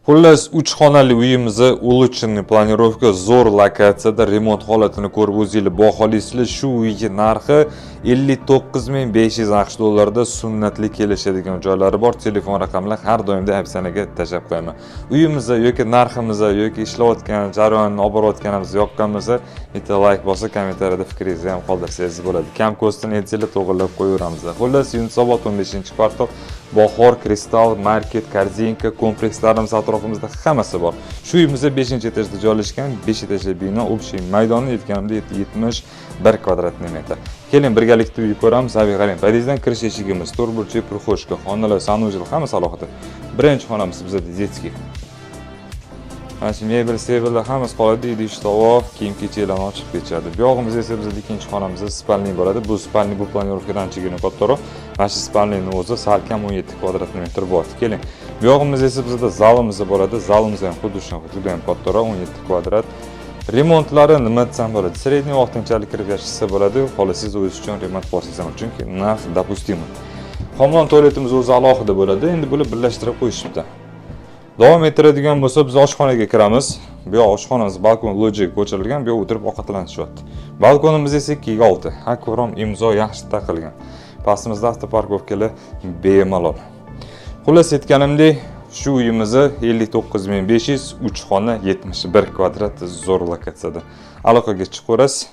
Xullas 3 xonali uyimizni ulучшенный planirovka zo'r lokatsiyada remont holatini ko'rib o'zingiz baholaysizlar. Shu uyning narxi 59.500 AQSh dollarida sunnatli kelishadigan joylari bor. Telefon raqamlar har doimda opsiyaga tashab qo'yaman. Uyimizni yoki narximizni yoki ishlayotgan jarayonni olib borayotganimiz yoqqanmasa, bitta like bosib, kommentariyada fikringizni ham qoldirsangiz bo'ladi. Kam kostini aytsanglar to'g'rilab qo'yaveramiz. Xullas, Yunusobod 15-kvartal Bahor, Kristal, Market, Korzinka komplekslarimiz atrofimizda hammasi bor. Shu uyimizda 5-etajda joylashgan, 5 etajli bino, общий maydoni aytganimda 71 kvadratniy metr. Keling birgalikda uyni ko'ramiz. Zabi qarang. Podyezddan kirish eshigimiz, to'rtburchak proxoshka, xonalar, sanuzel hammasi alohida. Birinchi xonamiz bizda детский. Mana shu mebel, sebellar hammasi qoladi, idish, tovoq, kiyim-kechaklarni ochib kechadi. Bu yog'imizda esa bizda ikkinchi xonamizda spalniy bo'ladi. Bu spalniy bu planirovkadan anchagina kattaroq. Mana shu spalniyning o'zi salkam 17 kvadratniy metr bo'ladi. Keling. Bu yog'imizda esa bizda zalimiz bo'ladi. Zalimiz ham xuddi shunday, juda ham kattaroq, 17 kvadrat. Remontlari nima desam bo'ladi? Sredniy vaqtinchalik kirib yashashsa bo'ladi. Xohlasangiz o'zingiz uchun remont qilsangiz, chunki narx допустимый. Hamon tualetimiz o'zi alohida bo'ladi. Endi bular birlashtirib qo'yishibdi. Davom ettiradigan bo'lsa, biz oshxonaga kiramiz. Bu oshxonamiz balkon lojik ko'chirilgan, bu o'tirib ovqatlanishyapti. Balkonimiz esa 2x6. Akvarom imzo yaxshi taqilgan. Pastimizda avtoparkovkalar bemalol. Xullas aytganimdek, shu uyimizni 59.500, 3 xona, 71 kvadrat zo'r lokatsiyada. Aloqaga chiqamiz.